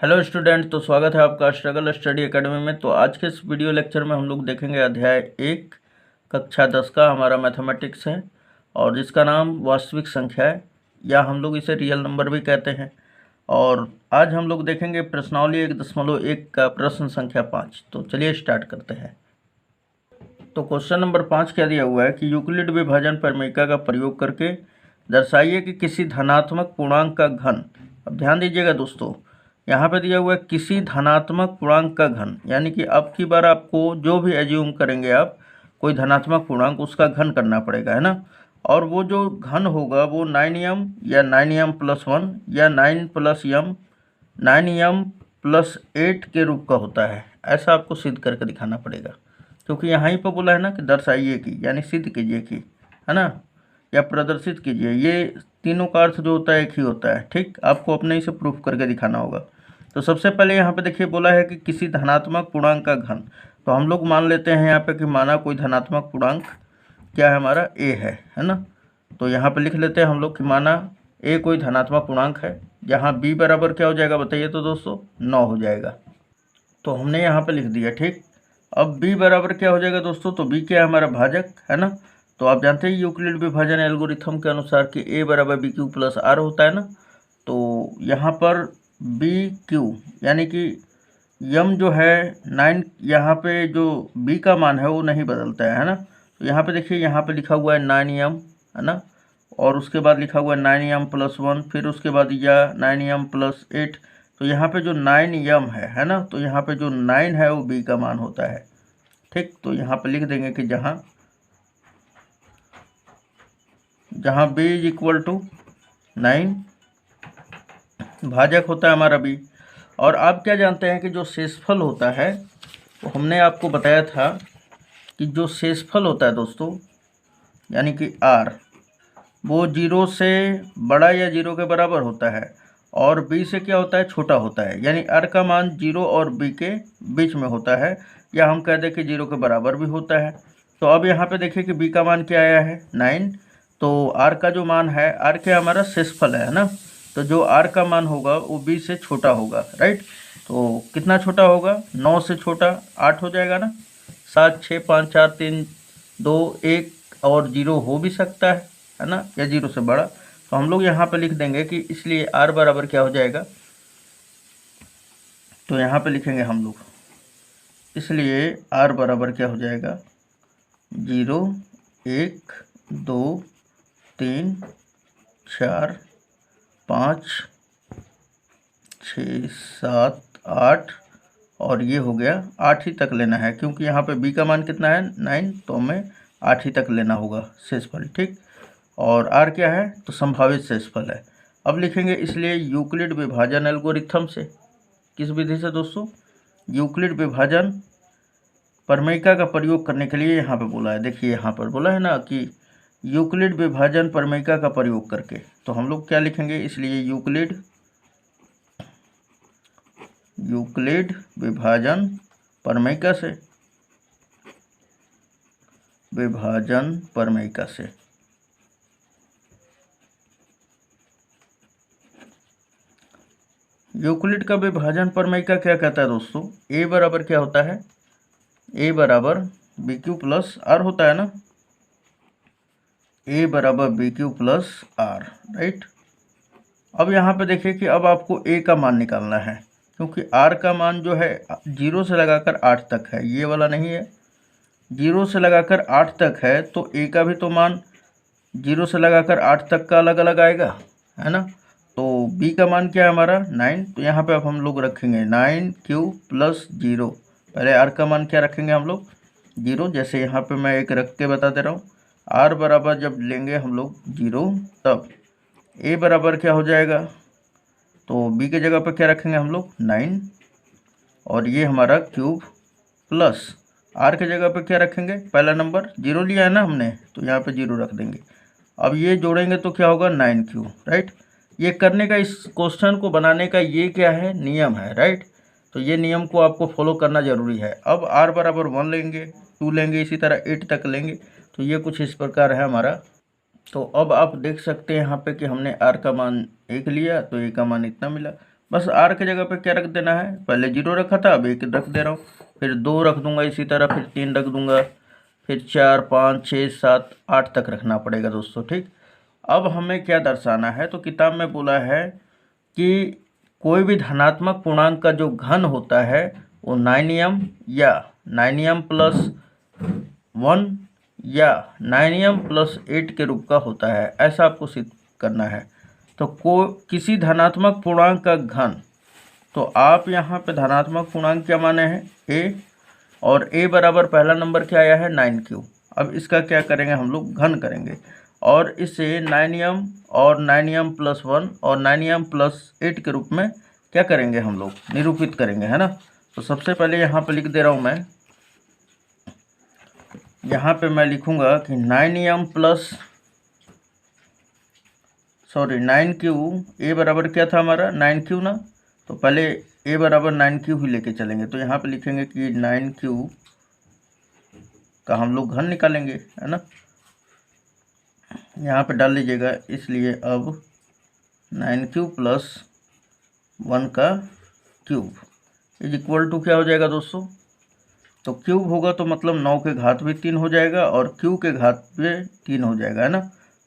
Hello student, तो स्वागत है आपका स्ट्रगल स्टडी एकेडमी में। तो आज के इस वीडियो लेक्चर में हम लोग देखेंगे अध्याय 1 कक्षा 10 का हमारा मैथमेटिक्स है, और जिसका नाम वास्तविक संख्या है, या हम लोग इसे रियल नंबर भी कहते हैं। और आज हम लोग देखेंगे प्रश्नावली 1.1 का प्रश्न संख्या 5। तो चलिए स्टार्ट करते हैं। तो क्वेश्चन नंबर 5 क्या दिया हुआ है कि यूक्लिड विभाजन प्रमेयिका का प्रयोग करके दर्शाइए कि किसी धनात्मक पूर्णांक का घन। अब ध्यान दीजिएगा दोस्तों, यहाँ पे दिया हुआ है किसी धनात्मक पूर्णांक का घन, यानी कि अब की बार आपको जो भी एज्यूम करेंगे आप कोई धनात्मक पूर्णांक, उसका घन करना पड़ेगा, है ना। और वो जो घन होगा वो 9m या 9m+1 या 9 + m 9m+8 के रूप का होता है। ऐसा आपको सिद्ध करके दिखाना पड़ेगा, क्योंकि यहाँ ही पर बोला है ना कि दर्शाइए कि, यानी सिद्ध कीजिए कि, है ना, या प्रदर्शित कीजिए। ये तीनों का अर्थ जो होता है एक ही होता है। ठीक, आपको अपने ही से प्रूफ करके दिखाना होगा। तो सबसे पहले यहाँ पे देखिए बोला है कि किसी धनात्मक पूर्णांक का घन। तो हम लोग मान लेते हैं यहाँ पे कि माना कोई धनात्मक पूर्णांक क्या है हमारा, a है ना। तो यहाँ पे लिख लेते हैं हम लोग कि माना a कोई धनात्मक पूर्णांक है, जहाँ b बराबर क्या हो जाएगा बताइए तो दोस्तों, 9 हो जाएगा। तो हमने यहाँ पे लिख दिया। ठीक, अब b बराबर क्या हो जाएगा दोस्तों, तो b क्या है हमारा, भाजक, है ना। तो आप जानते हैं यूक्लिड विभाजन एल्गोरिथम के अनुसार कि a = bq + r होता है ना। तो यहाँ पर BQ यानी कि यम जो है 9, यहाँ पे जो B का मान है वो नहीं बदलता है ना। तो यहाँ पे देखिए, यहाँ पे लिखा हुआ है 9m, है ना, और उसके बाद लिखा हुआ है 9m+1, फिर उसके बाद या 9m+8। तो यहाँ पे जो 9m है ना, तो यहाँ पे जो 9 है वो B का मान होता है। ठीक, तो यहाँ पे लिख देंगे कि जहाँ B = 9 भाजक होता है हमारा B। और आप क्या जानते हैं कि जो शेषफल होता है, वो हमने आपको बताया था कि जो शेषफल होता है दोस्तों, यानी कि R, वो 0 से बड़ा या 0 के बराबर होता है, और B से क्या होता है, छोटा होता है। यानी R का मान 0 और B के बीच में होता है, या हम कह दें कि 0 के बराबर भी होता है। तो अब यहाँ पे देखिए कि B का मान क्या आया है, 9। तो R का जो मान है, R क्या हमारा शेषफल है ना। तो जो R का मान होगा वो B से छोटा होगा, राइट। तो कितना छोटा होगा, 9 से छोटा 8 हो जाएगा ना। 7, 6, 5, 4, 3, 2, 1 और 0 हो भी सकता है ना, या 0 से बड़ा। तो हम लोग यहाँ पे लिख देंगे कि इसलिए R बराबर क्या हो जाएगा, तो यहाँ पे लिखेंगे हम लोग, इसलिए R बराबर क्या हो जाएगा, 0, 1, 2, 3, 4, 5, 6, 7, 8, और ये हो गया 8 ही तक लेना है, क्योंकि यहाँ पे B का मान कितना है, 9, तो हमें 8 ही तक लेना होगा शेषफल। ठीक, और R क्या है, तो संभावित शेषफल है। अब लिखेंगे इसलिए यूक्लिड विभाजन एल्गोरिथम से, किस विधि से दोस्तों, यूक्लिड विभाजन प्रमेयिका का प्रयोग करने के लिए यहाँ पे बोला है। देखिए यहाँ पर बोला है ना कि यूक्लिड विभाजन प्रमेयिका का प्रयोग करके, तो हम लोग क्या लिखेंगे, इसलिए यूक्लिड विभाजन प्रमेयिका से, यूक्लिड का विभाजन प्रमेयिका क्या कहता है दोस्तों, a बराबर क्या होता है, a बराबर BQ + R होता है ना। a बराबर BQ + R, राइट। अब यहाँ पे देखिए कि अब आपको a का मान निकालना है, क्योंकि R का मान जो है 0 से लगाकर 8 तक है, ये वाला नहीं है, 0 से लगाकर 8 तक है। तो a का भी तो मान 0 से लगाकर 8 तक का अलग अलग आएगा, है ना। तो b का मान क्या है हमारा, 9। तो यहाँ पे अब हम लोग रखेंगे 9q + 0। पहले r का मान क्या रखेंगे हम लोग, 0। जैसे यहाँ पे मैं एक रख के बता दे रहा हूँ, r बराबर जब लेंगे हम लोग 0, तब a बराबर क्या हो जाएगा, तो b के जगह पर क्या रखेंगे हम लोग, 9, और ये हमारा क्यूब प्लस r के जगह पे क्या रखेंगे, पहला नंबर 0 लिया है ना हमने, तो यहाँ पे 0 रख देंगे। अब ये जोड़ेंगे तो क्या होगा, 9q, राइट। ये करने का, इस क्वेश्चन को बनाने का ये क्या है, नियम है, राइट। तो ये नियम को आपको फॉलो करना जरूरी है। अब r बराबर 1 लेंगे, 2 लेंगे, इसी तरह 8 तक लेंगे। तो ये कुछ इस प्रकार है हमारा। तो अब आप देख सकते हैं यहाँ पे कि हमने r का मान 1 लिया, तो a का मान इतना मिला। बस आर की जगह पे क्या रख देना है, पहले 0 रखा था, अब 1 रख दे रहा हूँ, फिर 2 रख दूंगा इसी तरह, फिर 3 रख दूंगा, फिर 4 5 6 7 8 तक रखना पड़ेगा दोस्तों। ठीक, अब हमें क्या दर्शाना है, तो किताब में बोला है कि कोई भी धनात्मक पूर्णांक का जो घन होता है वो 9m या 9m प्लस 1 या 9m प्लस 8 के रूप का होता है, ऐसा आपको सिद्ध करना है। तो किसी धनात्मक पूर्णांक का घन, तो आप यहाँ पे धनात्मक पूर्णांक क्या माने हैं, a, और a बराबर पहला नंबर क्या आया है 9q। अब इसका क्या करेंगे हम लोग, घन करेंगे, और इसे 9m और 9m प्लस 1 और 9m प्लस 8 के रूप में क्या करेंगे हम लोग, निरूपित करेंगे, है ना। तो सबसे पहले यहाँ पे लिख दे रहा हूँ मैं, यहाँ पे मैं लिखूँगा कि 9m प्लस 9q, a बराबर क्या था हमारा 9q ना, तो पहले a बराबर 9q ही लेके चलेंगे। तो यहाँ पे लिखेंगे कि 9q का हम लोग घन निकालेंगे, है ना, यहाँ पे डाल लीजिएगा। इसलिए अब 9q प्लस 1 का क्यूब इज इक्वल टू क्या हो जाएगा दोस्तों, तो क्यूब होगा तो मतलब 9 के घात भी 3 हो जाएगा और क्यू के घात भी 3 हो जाएगा, है ना।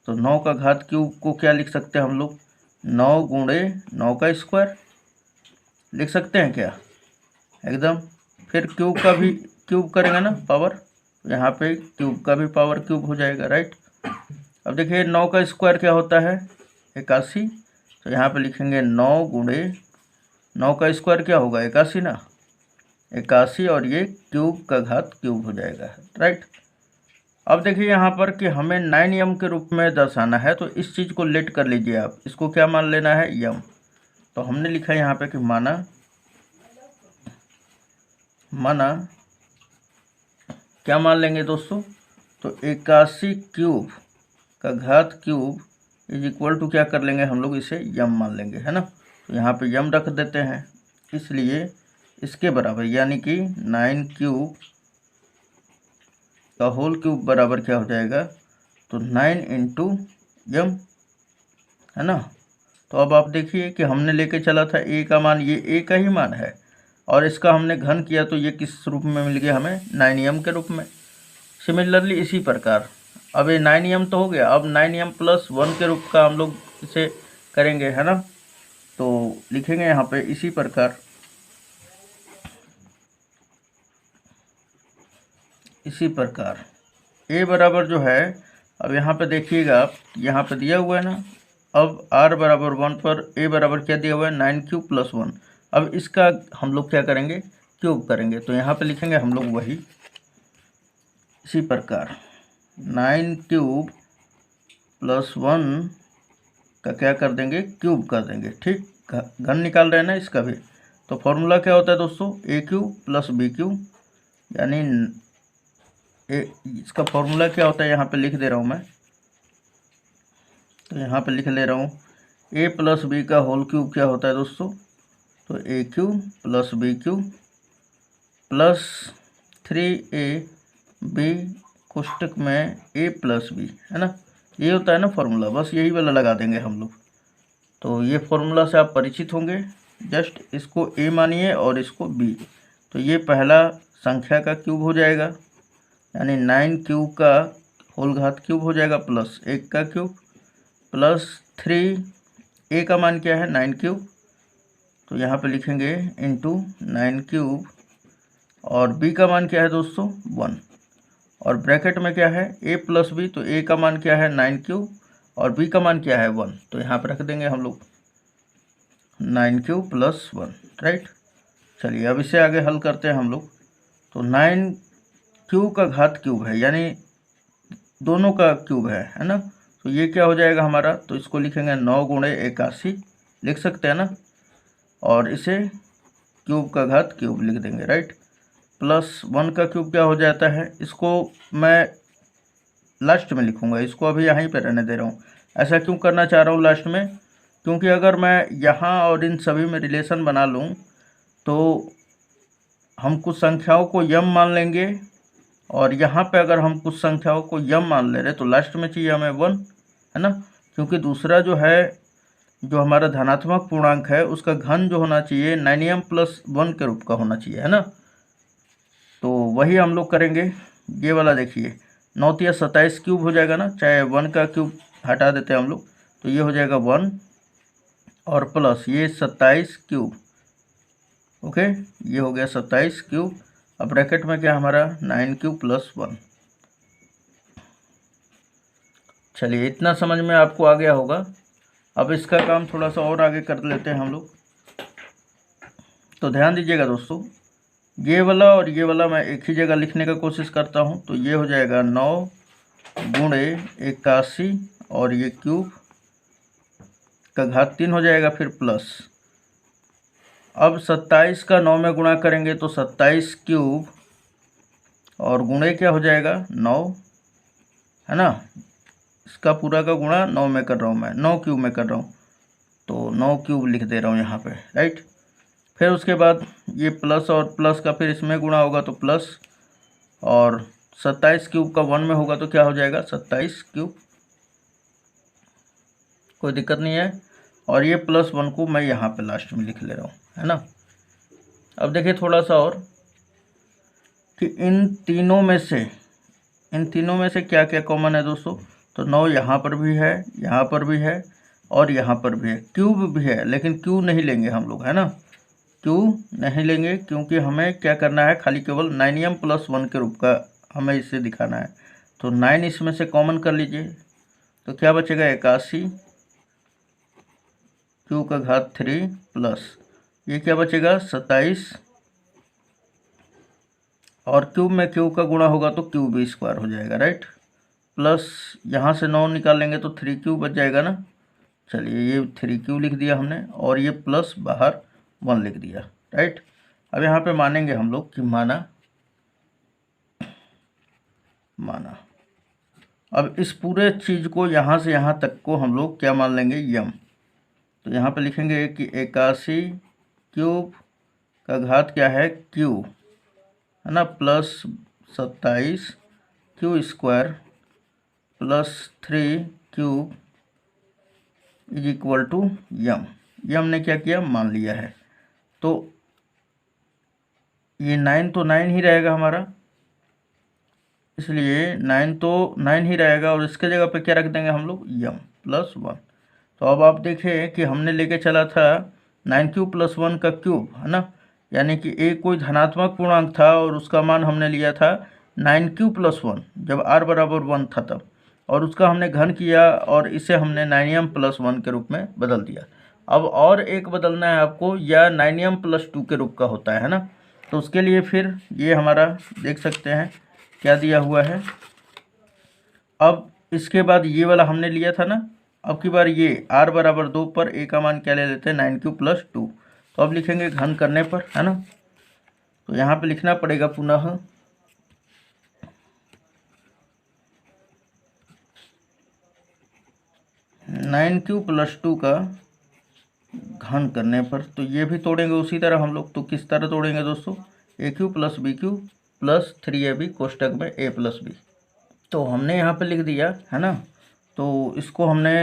तो 9 का घात क्यूब को क्या लिख सकते हैं हम लोग, 9 गुणे 9 का स्क्वायर लिख सकते हैं क्या, एकदम। फिर क्यूब का भी क्यूब करेंगे ना पावर, यहाँ पे क्यूब का भी पावर क्यूब हो जाएगा, राइट। अब देखिए 9 का स्क्वायर क्या होता है 81, तो यहाँ पे लिखेंगे 9 गुणे 9 का स्क्वायर क्या होगा 81 ना, 81, और ये क्यूब का घात क्यूब हो जाएगा, राइट। अब देखिए यहाँ पर कि हमें 9m के रूप में दर्शाना है, तो इस चीज़ को लेट कर लीजिए आप, इसको क्या मान लेना है यम। तो हमने लिखा यहाँ पे कि माना क्या मान लेंगे दोस्तों, तो 81 क्यूब का घात क्यूब इज इक्वल टू क्या कर लेंगे हम लोग, इसे यम मान लेंगे, है ना। तो यहाँ पे यम रख देते हैं, इसलिए इसके बराबर यानी कि 9 क्यूब का होल क्यूब बराबर क्या हो जाएगा, तो 9 इंटू यम, है ना। तो अब आप देखिए कि हमने लेके चला था a का मान, ये a का ही मान है, और इसका हमने घन किया तो ये किस रूप में मिल गया हमें, 9m के रूप में। सिमिलरली इसी प्रकार अब ये 9m तो हो गया, अब 9m प्लस 1 के रूप का हम लोग इसे करेंगे, है ना। तो लिखेंगे यहाँ पे इसी प्रकार, a बराबर जो है, अब यहाँ पे देखिएगा आप, यहाँ पे दिया हुआ है ना, अब r बराबर 1 पर a बराबर क्या दिया हुआ है 9q प्लस 1। अब इसका हम लोग क्या करेंगे, क्यूब करेंगे, तो यहाँ पे लिखेंगे हम लोग वही इसी प्रकार 9 क्यूब प्लस 1 का क्या कर देंगे, क्यूब कर देंगे। ठीक, घन निकाल रहे हैं ना इसका भी, तो फॉर्मूला क्या होता है दोस्तों, a cube plus B cube, यानी इसका फॉर्मूला क्या होता है यहाँ पे लिख दे रहा हूँ मैं, तो यहाँ पे लिख ले रहा हूँ, a प्लस बी का होल क्यूब क्या होता है दोस्तों, तो a cube plus B cube plus 3ab कोष्टक में a प्लस बी, है ना। ये होता है ना फॉर्मूला, बस यही वाला लगा देंगे हम लोग। तो ये फॉर्मूला से आप परिचित होंगे, जस्ट इसको a मानिए और इसको b, तो ये पहला संख्या का क्यूब हो जाएगा, यानी 9 क्यूब का होल घात क्यूब हो जाएगा प्लस 1 का क्यूब प्लस 3, a का मान क्या है 9 क्यूब, तो यहाँ पे लिखेंगे इंटू 9 क्यूब, और b का मान क्या है दोस्तों 1, और ब्रैकेट में क्या है a प्लस बी, तो a का मान क्या है 9 क्यूब और b का मान क्या है 1, तो यहाँ पे रख देंगे हम लोग 9 क्यूब प्लस 1, राइट। चलिए अब इसे आगे हल करते हैं हम लोग, तो 9 क्यूब का घात क्यूब है, यानी दोनों का क्यूब है ना, तो ये क्या हो जाएगा हमारा, तो इसको लिखेंगे 9 गुणे 81 लिख सकते हैं ना, और इसे क्यूब का घात क्यूब लिख देंगे, राइट। प्लस 1 का क्यूब क्या हो जाता है, इसको मैं लास्ट में लिखूंगा, इसको अभी यहीं पर रहने दे रहा हूँ। ऐसा क्यों करना चाह रहा हूँ लास्ट में, क्योंकि अगर मैं यहाँ और इन सभी में रिलेशन बना लूँ तो हम कुछ संख्याओं को यम मान लेंगे, और यहाँ पे अगर हम कुछ संख्याओं को यम मान ले रहे तो लास्ट में चाहिए हमें 1, है ना, क्योंकि दूसरा जो है जो हमारा धनात्मक पूर्णांक है उसका घन जो होना चाहिए 9m+1 के रूप का होना चाहिए, है ना। तो वही हम लोग करेंगे। ये वाला देखिए 9 या 27 क्यूब हो जाएगा ना, चाहे 1 का क्यूब हटा देते हैं हम लोग, तो ये हो जाएगा 1 और प्लस ये 27 क्यूब। ओके, ये हो गया 27 क्यूब। अब ब्रैकेट में क्या हमारा 9 क्यूब प्लस 1। चलिए इतना समझ में आपको आ गया होगा। अब इसका काम थोड़ा सा और आगे कर लेते हैं हम लोग। तो ध्यान दीजिएगा दोस्तों, ये वाला और ये वाला मैं एक ही जगह लिखने का कोशिश करता हूँ। तो ये हो जाएगा 9 गुणे 81 और ये क्यूब का घात 3 हो जाएगा, फिर प्लस। अब 27 का 9 में गुणा करेंगे तो 27 क्यूब और गुणे क्या हो जाएगा 9, है ना। इसका पूरा का गुणा 9 में कर रहा हूँ मैं, 9 क्यूब में कर रहा हूँ, तो 9 क्यूब लिख दे रहा हूँ यहाँ पे, राइट। फिर उसके बाद ये प्लस और प्लस का फिर इसमें गुणा होगा तो प्लस, और 27 क्यूब का 1 में होगा तो क्या हो जाएगा 27 क्यूब, कोई दिक्कत नहीं है। और ये +1 को मैं यहाँ पे लास्ट में लिख ले रहा हूँ, है ना। अब देखिए थोड़ा सा और कि इन तीनों में से क्या क्या कॉमन है दोस्तों। तो 9 यहाँ पर भी है, यहाँ पर भी है और यहाँ पर भी है, क्यूब भी है, लेकिन क्यू नहीं लेंगे हम लोग, है ना। क्यू नहीं लेंगे क्योंकि हमें क्या करना है, खाली केवल 9m+1 के रूप का हमें इसे दिखाना है। तो 9 इसमें से कॉमन कर लीजिए, तो क्या बचेगा 81 क्यू का घात 3 प्लस ये क्या बचेगा 27, और क्यूब में क्यू का गुणा होगा तो क्यूब स्क्वायर हो जाएगा, राइट। प्लस यहाँ से 9 निकाल लेंगे तो 3 क्यूब बच जाएगा ना। चलिए ये 3 क्यूब लिख दिया हमने, और ये प्लस बाहर 1 लिख दिया, राइट। अब यहाँ पे मानेंगे हम लोग कि माना। अब इस पूरे चीज़ को यहाँ से यहाँ तक को हम लोग क्या मान लेंगे यम। तो यहाँ पे लिखेंगे कि 81 क्यूब का घात क्या है क्यू, है ना, plus 27 q square plus 3 cube is equal to यम। ये हमने क्या किया मान लिया है। तो ये 9 तो 9 ही रहेगा हमारा, इसलिए 9 तो 9 ही रहेगा, और इसके जगह पे क्या रख देंगे हम लोग यम +1। तो अब आप देखें कि हमने लेके चला था 9 क्यूब प्लस 1 का क्यूब, है ना, यानी कि एक कोई धनात्मक पूर्णांक था और उसका मान हमने लिया था 9 क्यूब प्लस 1 जब r बराबर 1 था तब, और उसका हमने घन किया और इसे हमने 9m+1 के रूप में बदल दिया। अब और एक बदलना है आपको, या 9m+2 के रूप का होता है ना। तो उसके लिए फिर ये हमारा देख सकते हैं क्या दिया हुआ है। अब इसके बाद ये वाला हमने लिया था ना, अब की बार ये r बराबर 2 पर a का मान क्या ले लेते हैं 9 क्यूब प्लस 2। तो अब लिखेंगे घन करने पर, है ना। तो यहाँ पे लिखना पड़ेगा पुनः 9 क्यूब प्लस 2 का घन करने पर। तो ये भी तोड़ेंगे उसी तरह हम लोग। तो किस तरह तोड़ेंगे दोस्तों, a cube plus b cube plus 3ab कोष्टक में a प्लस b। तो हमने यहाँ पे लिख दिया, है ना। तो इसको हमने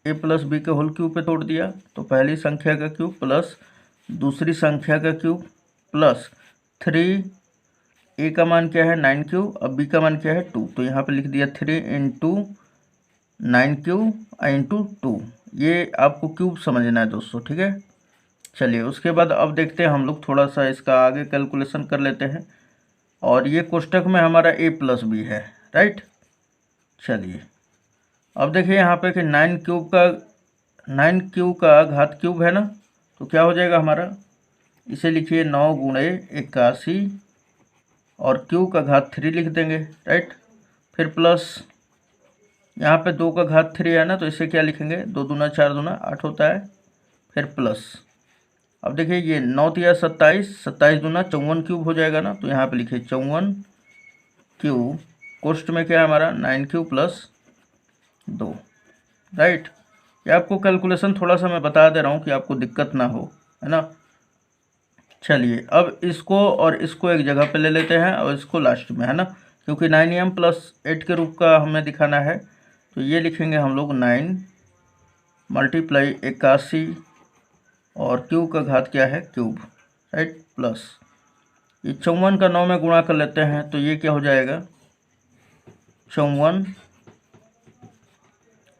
a प्लस बी के होल क्यूब पे तोड़ दिया। तो पहली संख्या का क्यूब प्लस दूसरी संख्या का क्यूब प्लस 3, a का मान क्या है 9 क्यूब, अब b का मान क्या है 2। तो यहाँ पे लिख दिया 3 इंटू 9 क्यूब इंटू 2। ये आपको क्यूब समझना है दोस्तों, ठीक है। चलिए उसके बाद अब देखते हैं हम लोग थोड़ा सा इसका आगे कैलकुलेशन कर लेते हैं। और ये कोष्टक में हमारा a प्लस बी है, राइट। चलिए अब देखिए यहाँ पे कि 9 क्यूब का घात क्यूब है ना, तो क्या हो जाएगा हमारा, इसे लिखिए 9 गुणे 81 और क्यूब का घात 3 लिख देंगे, राइट। फिर प्लस यहाँ पे 2 का घात 3 है ना, तो इसे क्या लिखेंगे 2 दूना 4 दूना 8 होता है, फिर प्लस। अब देखिए ये 9 या 27, 27 दूना 54 क्यूब हो जाएगा ना, तो यहाँ पे लिखिए 54 क्यूब, कोष्ट में क्या है हमारा 9 क्यूब प्लस 2, राइट। ये आपको कैलकुलेशन थोड़ा सा मैं बता दे रहा हूँ कि आपको दिक्कत ना हो, है ना। चलिए अब इसको और इसको एक जगह पे ले लेते हैं और इसको लास्ट में, है ना, क्योंकि 9m+8 के रूप का हमें दिखाना है। तो ये लिखेंगे हम लोग 9 मल्टीप्लाई 81 और क्यूब का घात क्या है क्यूब, राइट, प्लस ये 54 का 9 में गुणा कर लेते हैं तो ये क्या हो जाएगा 54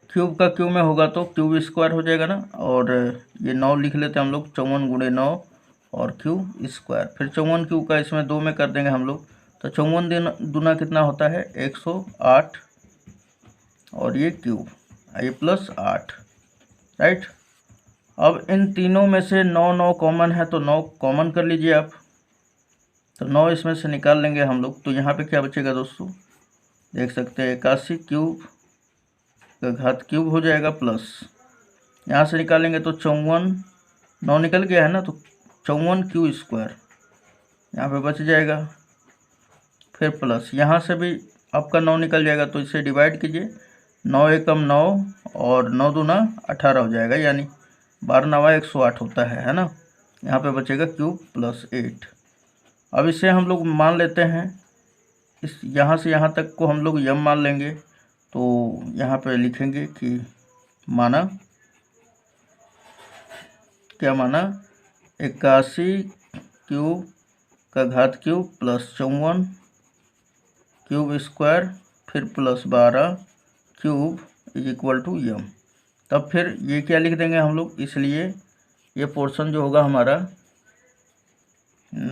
क्यूब का क्यूब में होगा तो क्यूब स्क्वायर हो जाएगा ना, और ये 9 लिख लेते हैं हम लोग 54 गुणे 9 और क्यूब स्क्वायर, फिर 54 क्यूब का इसमें 2 में कर देंगे हम लोग तो 54 दूना कितना होता है 108 और ये क्यूब ये प्लस 8, राइट। अब इन तीनों में से 9 9 कॉमन है तो 9 कॉमन कर लीजिए आप, तो 9 इसमें से निकाल लेंगे हम लोग तो यहाँ पे क्या बचेगा दोस्तों, देख सकते हैं 81 क्यूब का घात क्यूब हो जाएगा प्लस यहाँ से निकालेंगे तो 54 9 निकल गया है ना तो 54 क्यू स्क्वायर यहाँ पे बच जाएगा, फिर प्लस यहाँ से भी आपका 9 निकल जाएगा तो इसे डिवाइड कीजिए 9 एकम 9 और 9 दूना 18 हो जाएगा, यानी 12 नवा 108 होता है ना। यहाँ पे बचेगा क्यूब प्लस 8। अब इसे हम लोग मान लेते हैं, इस यहाँ से यहाँ तक को हम लोग यम मान लेंगे तो यहाँ पे लिखेंगे कि माना क्या माना 81 क्यूब का घात क्यूब प्लस 54 क्यूब स्क्वायर फिर plus 12 cube is equal to यम। तब फिर ये क्या लिख देंगे हम लोग, इसलिए ये पोर्शन जो होगा हमारा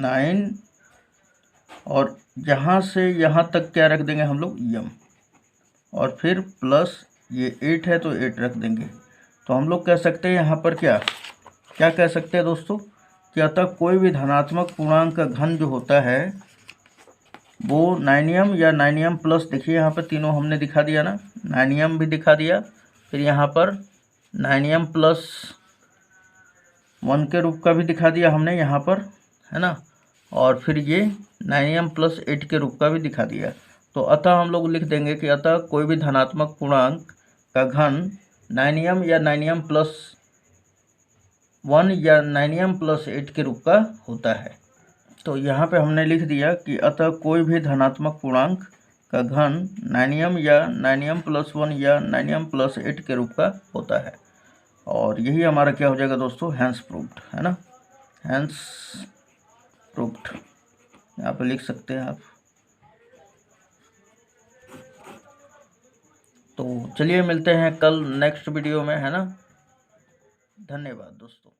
9 और यहाँ से यहाँ तक क्या रख देंगे हम लोग यम, और फिर प्लस ये 8 है तो 8 रख देंगे। तो हम लोग कह सकते हैं यहाँ पर क्या क्या कह सकते हैं दोस्तों कि अतः कोई भी धनात्मक पूर्णांक का घन जो होता है वो 9m या 9m प्लस, देखिए यहाँ पर तीनों हमने दिखा दिया ना, 9m भी दिखा दिया, फिर यहाँ पर 9m प्लस 1 के रूप का भी दिखा दिया हमने यहाँ पर, है ना, और फिर ये 9m प्लस 8 के रूप का भी दिखा दिया। तो अतः हम लोग लिख देंगे कि अतः कोई भी धनात्मक पूर्णांक का घन 9m या 9m प्लस 1 या 9m प्लस 8 के रूप का होता है। तो यहाँ पे हमने लिख दिया कि अतः कोई भी धनात्मक पूर्णांक का घन 9m या 9m प्लस 1 या 9m प्लस 8 के रूप का होता है, और यही हमारा क्या हो जाएगा दोस्तों हेंस प्रूव्ड, है ना, हेंस प्रूव्ड यहाँ पे लिख सकते हैं आप। तो चलिए मिलते हैं कल नेक्स्ट वीडियो में, है ना। धन्यवाद दोस्तों।